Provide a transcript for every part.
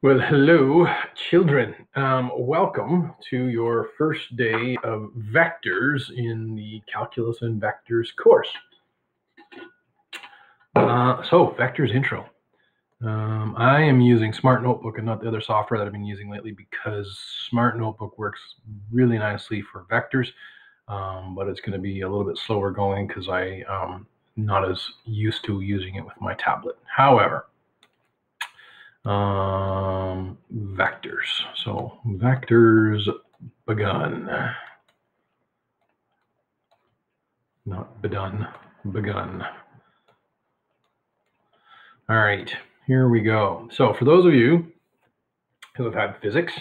Well, hello, children. Welcome to your first day of vectors in the Calculus and Vectors course. So, vectors intro. I am using Smart Notebook and not the other software that I've been using lately because Smart Notebook works really nicely for vectors, but it's going to be a little bit slower going because I'm not as used to using it with my tablet. However, vectors. So vectors begun, not bedone, begun. All right, here we go. So for those of you who have had physics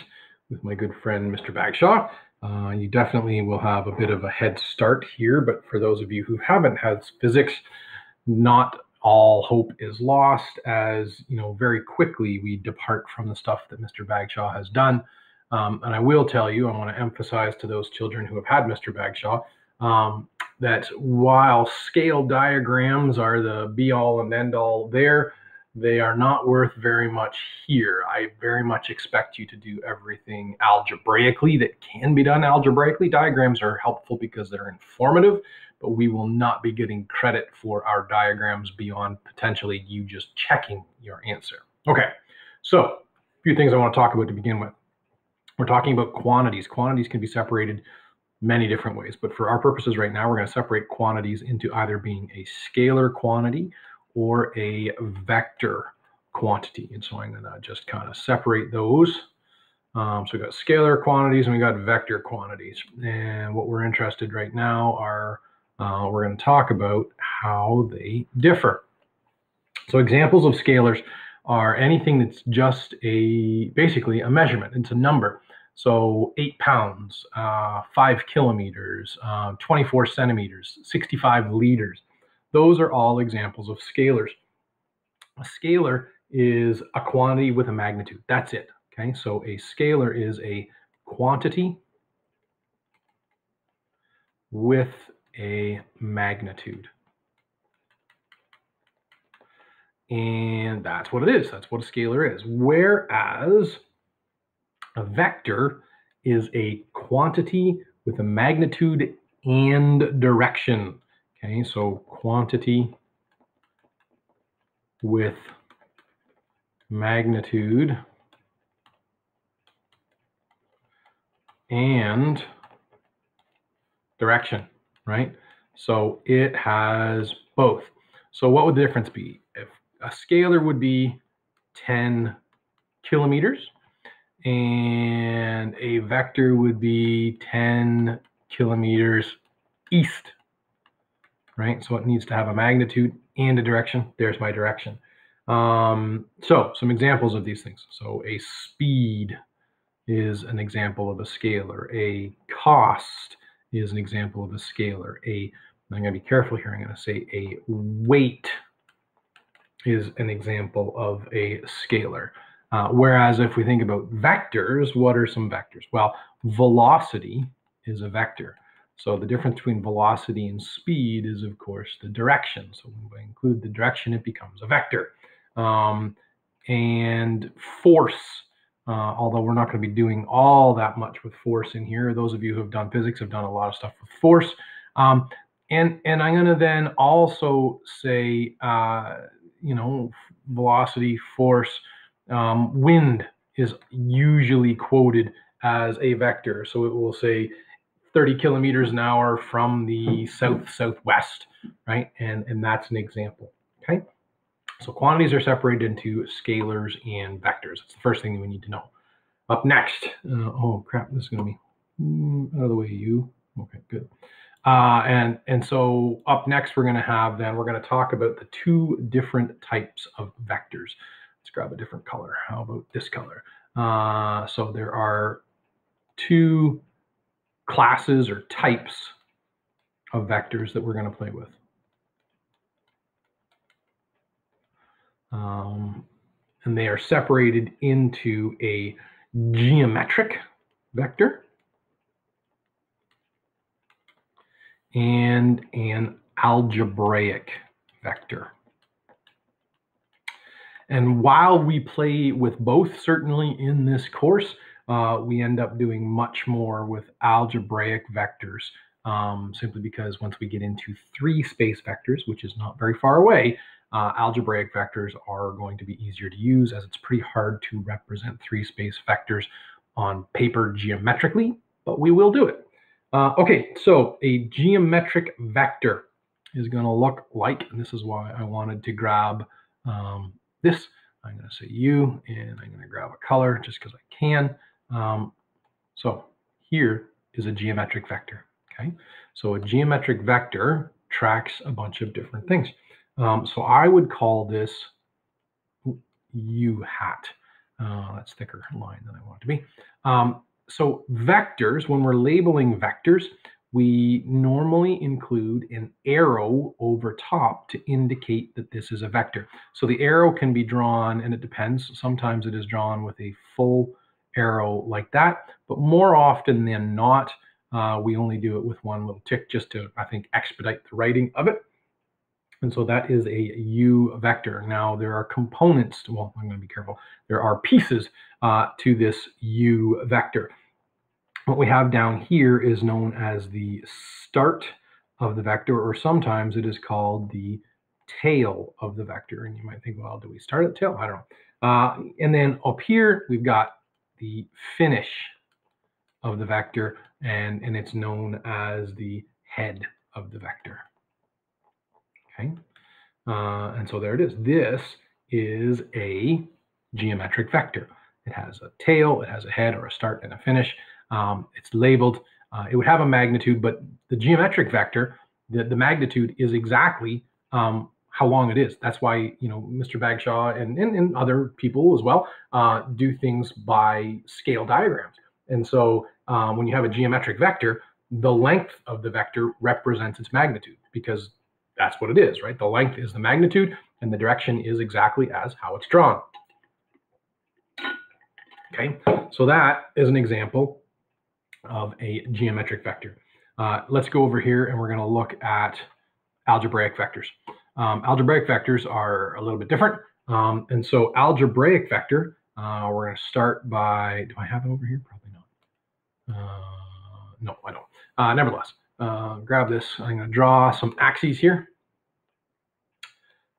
with my good friend, Mr. Bagshaw, you definitely will have a bit of a head start here. But for those of you who haven't had physics, not all hope is lost, as you know, very quickly we depart from the stuff that Mr. Bagshaw has done. And I will tell you, I want to emphasize to those children who have had Mr. Bagshaw that while scale diagrams are the be all and end all there, they are not worth very much here. I very much expect you to do everything algebraically that can be done algebraically. Diagrams are helpful because they're informative, but we will not be getting credit for our diagrams beyond potentially you just checking your answer. Okay, so a few things I want to talk about to begin with. We're talking about quantities. Quantities can be separated many different ways, but for our purposes right now, we're going to separate quantities into either being a scalar quantity or a vector quantity. And so I'm going to just kind of separate those. So we got scalar quantities and we got vector quantities. And what we're interested right now are, we're going to talk about how they differ. So examples of scalars are anything that's just basically a measurement. It's a number. So 8 pounds, 5 kilometers, 24 centimeters, 65 liters. Those are all examples of scalars. A scalar is a quantity with a magnitude. That's it. Okay, so a scalar is a quantity with a magnitude. And that's what it is. That's what a scalar is. Whereas a vector is a quantity with a magnitude and direction. Okay, so quantity with magnitude and direction, right? So it has both. So what would the difference be? If a scalar would be 10 kilometers and a vector would be 10 kilometers east, right? So it needs to have a magnitude and a direction. There's my direction. So some examples of these things. So a speed is an example of a scalar. A cost is an example of a scalar. I'm going to be careful here. I'm going to say a weight is an example of a scalar. Whereas if we think about vectors, what are some vectors? Well, velocity is a vector. So the difference between velocity and speed is, of course, the direction. So when we include the direction, it becomes a vector. And force, although we're not going to be doing all that much with force in here. Those of you who have done physics have done a lot of stuff with force. And I'm going to then also say, you know, velocity, force, wind is usually quoted as a vector. So it will say 30 kilometers an hour from the south-southwest, right? And that's an example, okay? So quantities are separated into scalars and vectors. That's the first thing that we need to know. Up next, oh crap, this is going to be out of the way, you. Okay, good. And so up next, we're going to talk about the two different types of vectors. Let's grab a different color. How about this color? So there are two classes or types of vectors that we're going to play with. And they are separated into a geometric vector and an algebraic vector. And while we play with both, certainly in this course, we end up doing much more with algebraic vectors, simply because once we get into 3-space vectors, which is not very far away, algebraic vectors are going to be easier to use, as it's pretty hard to represent 3-space vectors on paper geometrically, but we will do it. Okay, so a geometric vector is going to look like, and this is why I wanted to grab this. I'm going to say U, and I'm going to grab a color just because I can. So here is a geometric vector. Okay, so a geometric vector tracks a bunch of different things. So I would call this U hat. That's thicker line than I want it to be. So vectors, when we're labeling vectors, we normally include an arrow over top to indicate that this is a vector. So the arrow can be drawn, and it depends. Sometimes it is drawn with a full arrow like that, but more often than not, we only do it with one little tick just to, I think, expedite the writing of it. And so that is a U vector. Now there are components, well, I'm going to be careful. There are pieces to this U vector. What we have down here is known as the start of the vector, or sometimes it is called the tail of the vector. And you might think, well, do we start at tail? I don't know. And then up here, we've got the finish of the vector, and it's known as the head of the vector. Okay, and so there it is. This is a geometric vector. It has a tail, it has a head or a start and a finish. It's labeled. It would have a magnitude, but the geometric vector, the magnitude is exactly how long it is. That's why, you know, Mr. Bagshaw and other people as well do things by scale diagrams. And so when you have a geometric vector, the length of the vector represents its magnitude, because that's what it is, right? The length is the magnitude, and the direction is exactly as how it's drawn. Okay, so that is an example of a geometric vector. Let's go over here, and we're going to look at algebraic vectors. Algebraic vectors are a little bit different. And so algebraic vector, we're going to start by, do I have it over here? Probably not. No, I don't. Nevertheless, grab this. I'm going to draw some axes here.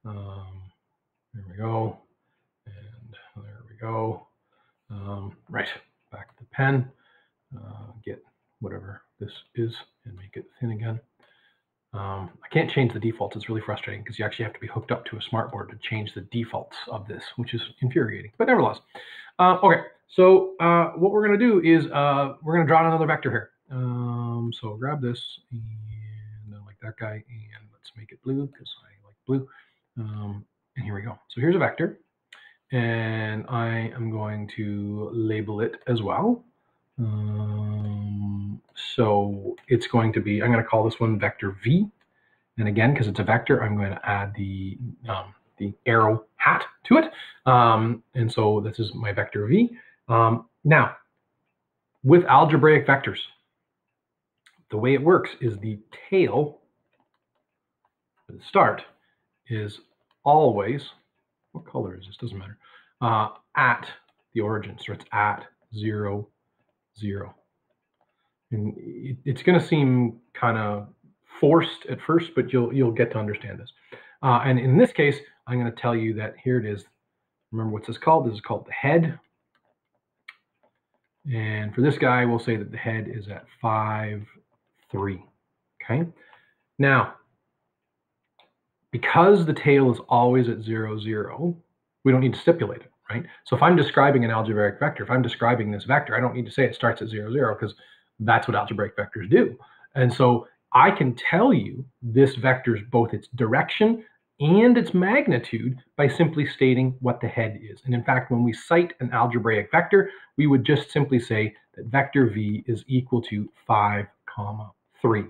There we go. And there we go. Right, back to the pen. Get whatever this is and make it thin again. I can't change the defaults. It's really frustrating because you actually have to be hooked up to a smartboard to change the defaults of this, which is infuriating. But nevertheless, okay. So what we're going to do is we're going to draw another vector here. So grab this, and I like that guy, and let's make it blue because I like blue. And here we go. So here's a vector, and I am going to label it as well. So it's going to be, I'm going to call this one vector V. And again, because it's a vector, I'm going to add the arrow hat to it. And so this is my vector V. Now, with algebraic vectors, the way it works is the tail, the start, is always, what color is this? Doesn't matter, at the origin. So it's at 0, 0. And it's going to seem kind of forced at first, but you'll get to understand this. And in this case, I'm going to tell you that here it is. Remember what's this called? This is called the head. And for this guy, we'll say that the head is at 5, 3. Okay. Now, because the tail is always at 0, 0, we don't need to stipulate it, right? So if I'm describing an algebraic vector, if I'm describing this vector, I don't need to say it starts at 0, 0, because that's what algebraic vectors do. And so I can tell you this vector's both its direction and its magnitude by simply stating what the head is. And in fact, when we cite an algebraic vector, we would just simply say that vector V is equal to 5, 3.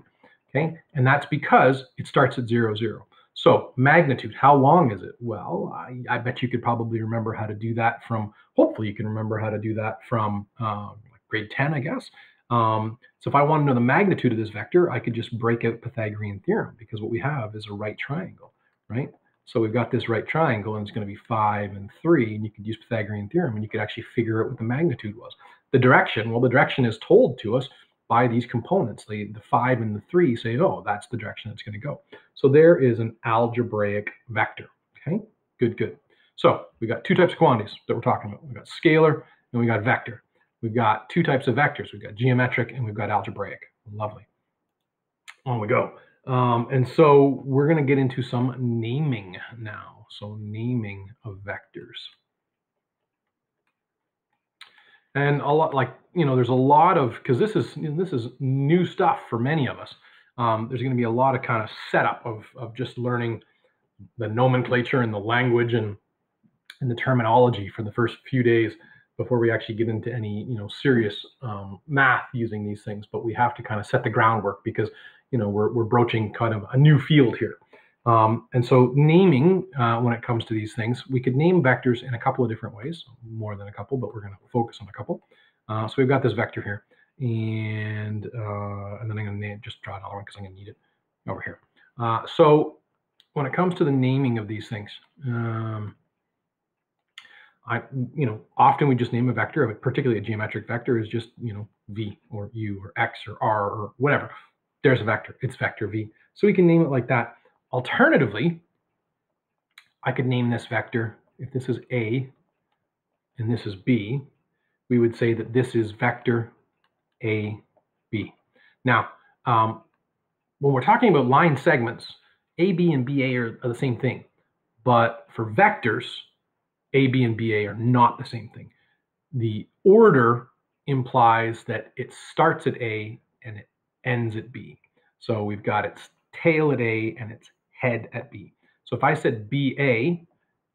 Okay, and that's because it starts at 0, 0. So magnitude, how long is it? Well, I bet you could probably remember how to do that from, hopefully you can remember how to do that from grade 10, I guess. So if I want to know the magnitude of this vector, I could just break out Pythagorean theorem, because what we have is a right triangle, right? So we've got this right triangle, and it's going to be 5 and 3, and you could use Pythagorean theorem, and you could actually figure out what the magnitude was. The direction, well, the direction is told to us by these components. The 5 and the 3 say, oh, that's the direction it's going to go. So there is an algebraic vector. Okay, good. So we got two types of quantities that we're talking about. We've got scalar and we got vector. We've got two types of vectors. We've got geometric and we've got algebraic. Lovely. On we go. And so we're going to get into some naming now. So naming of vectors. And a lot, like, there's a lot of, because this is new stuff for many of us. There's going to be a lot of kind of setup of just learning the nomenclature and the language and the terminology for the first few days before we actually get into any serious math using these things. But we have to kind of set the groundwork because we're broaching kind of a new field here. And so naming, when it comes to these things, we could name vectors in a couple of different ways, more than a couple, but we're going to focus on a couple. So we've got this vector here, and then I'm going to just draw another one because I'm going to need it over here. So when it comes to the naming of these things, often we just name a vector, particularly a geometric vector is just, v or u or x or r or whatever. There's a vector, it's vector v. So we can name it like that. Alternatively, I could name this vector, if this is a and this is b, we would say that this is vector a, b. Now, when we're talking about line segments, AB and BA are the same thing. But for vectors, AB and BA are not the same thing. The order implies that it starts at A and it ends at B. So we've got its tail at A and its head at B. So if I said BA,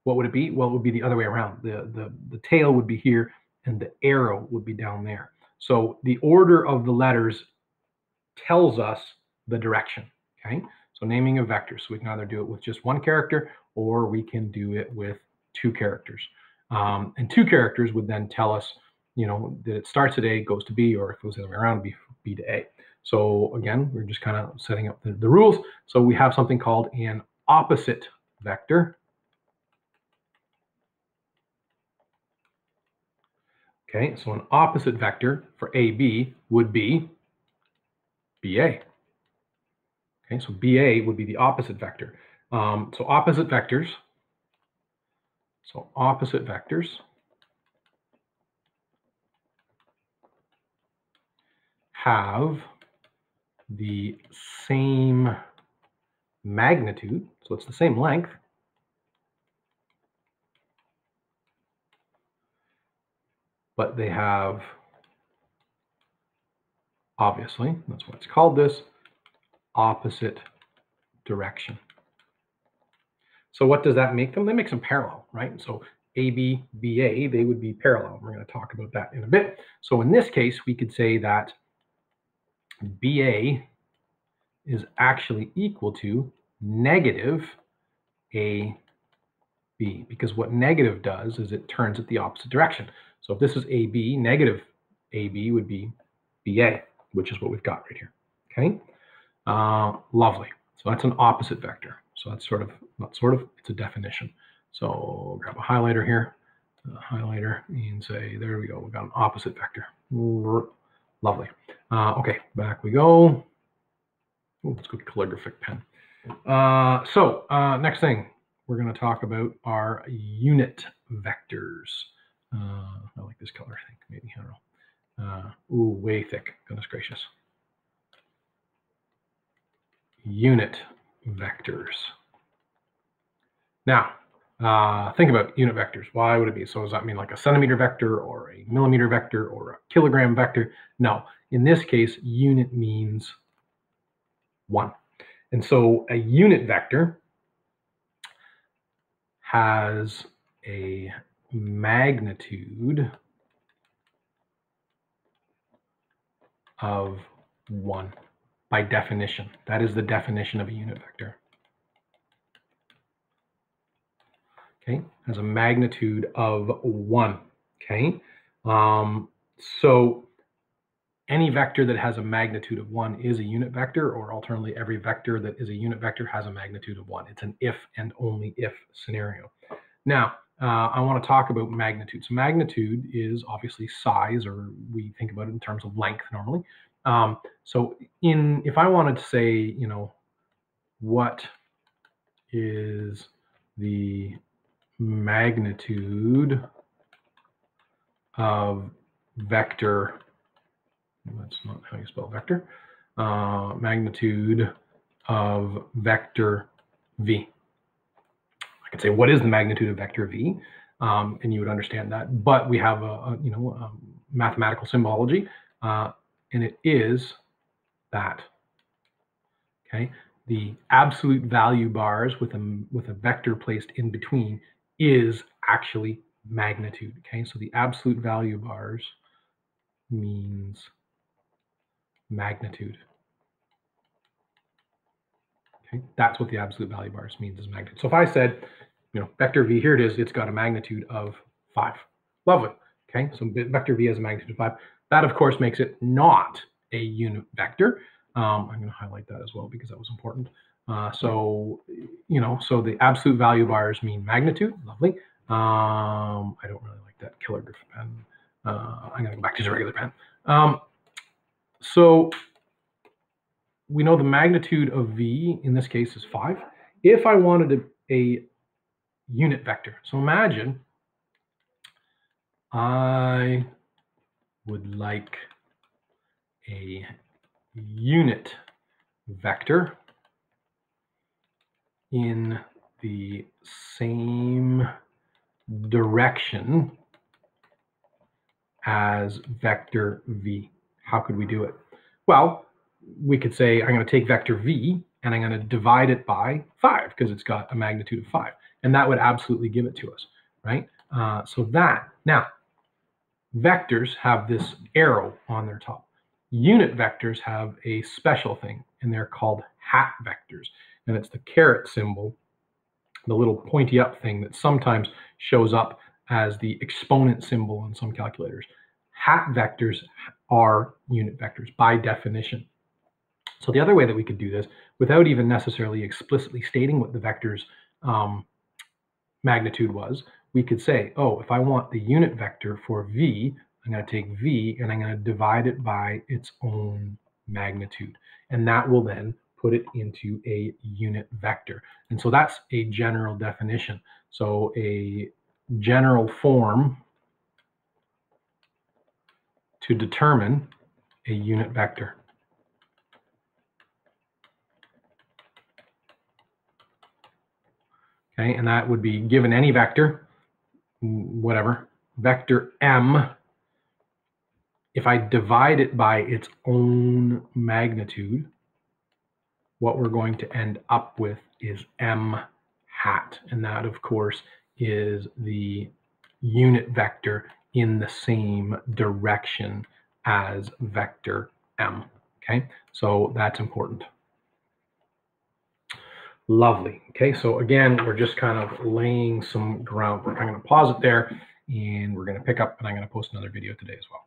what would it be? Well, it would be the other way around. The tail would be here and the arrow would be down there. So the order of the letters tells us the direction, okay? So naming a vector, so we can either do it with just one character or we can do it with two characters. And two characters would then tell us, that it starts at A, goes to B, or if it goes the other way around, B to A. So again, we're just kind of setting up the rules. So we have something called an opposite vector. Okay, so an opposite vector for AB would be BA. Okay, so BA would be the opposite vector. So opposite vectors have the same magnitude, so it's the same length, but they have, obviously, that's why it's called this, opposite direction. So what does that make them? That makes them parallel, right? So AB, BA, they would be parallel. We're going to talk about that in a bit. So in this case, we could say that BA is actually equal to negative AB, because what negative does is it turns it the opposite direction. So if this is AB, negative AB would be BA, which is what we've got right here, okay? Lovely. So that's an opposite vector. So that's it's a definition. So grab a highlighter here, and say, there we go, we've got an opposite vector. Lovely. Okay, back we go. Ooh, let's go calligraphic pen. Next thing we're going to talk about are unit vectors. I like this color, I think, maybe, I don't know. Ooh, way thick, goodness gracious. Unit vectors. Now, think about unit vectors. Why would it be? So does that mean like a centimeter vector or a millimeter vector or a kilogram vector? No, in this case, unit means 1. And so a unit vector has a magnitude of 1 by definition. That is the definition of a unit vector. Okay, has a magnitude of 1. Okay, so any vector that has a magnitude of 1 is a unit vector, or alternatively, every vector that is a unit vector has a magnitude of 1. It's an if and only if scenario. Now, I want to talk about magnitude. So magnitude is obviously size, or we think about it in terms of length normally. So if I wanted to say, you know, what is the magnitude of vector, that's not how you spell vector, magnitude of vector v. I could say, what is the magnitude of vector v? And you would understand that. But we have a mathematical symbology, and it is that. Okay, the absolute value bars with a vector placed in between is actually magnitude. Okay, so the absolute value bars means magnitude. Okay, that's what the absolute value bars means, is magnitude. So if I said, you know, vector v, here it is, it's got a magnitude of 5. Lovely. Okay, so vector v has a magnitude of 5. That, of course, makes it not a unit vector. I'm going to highlight that as well because that was important. So the absolute value bars mean magnitude. Lovely. I don't really like that calligraphy pen. I'm going to go back to the regular pen. So we know the magnitude of v in this case is 5. If I wanted a unit vector, so imagine I would like a unit vector in the same direction as vector v. How could we do it? Well, we could say I'm going to take vector v and I'm going to divide it by 5 because it's got a magnitude of 5. And that would absolutely give it to us, right? Now, vectors have this arrow on their top. Unit vectors have a special thing, and they're called hat vectors. And it's the caret symbol, the little pointy up thing that sometimes shows up as the exponent symbol on some calculators. Hat vectors are unit vectors by definition. So the other way that we could do this, without even necessarily explicitly stating what the vector's magnitude was, we could say, oh, if I want the unit vector for v, I'm going to take v and I'm going to divide it by its own magnitude. And that will then put it into a unit vector. And so that's a general definition. So a general form to determine a unit vector. Okay, and that would be given any vector, whatever, vector m. If I divide it by its own magnitude, what we're going to end up with is m hat. And that, of course, is the unit vector in the same direction as vector m. Okay, so that's important. Lovely. Okay, so again, we're just kind of laying some groundwork. I'm going to pause it there, and we're going to pick up, and I'm going to post another video today as well.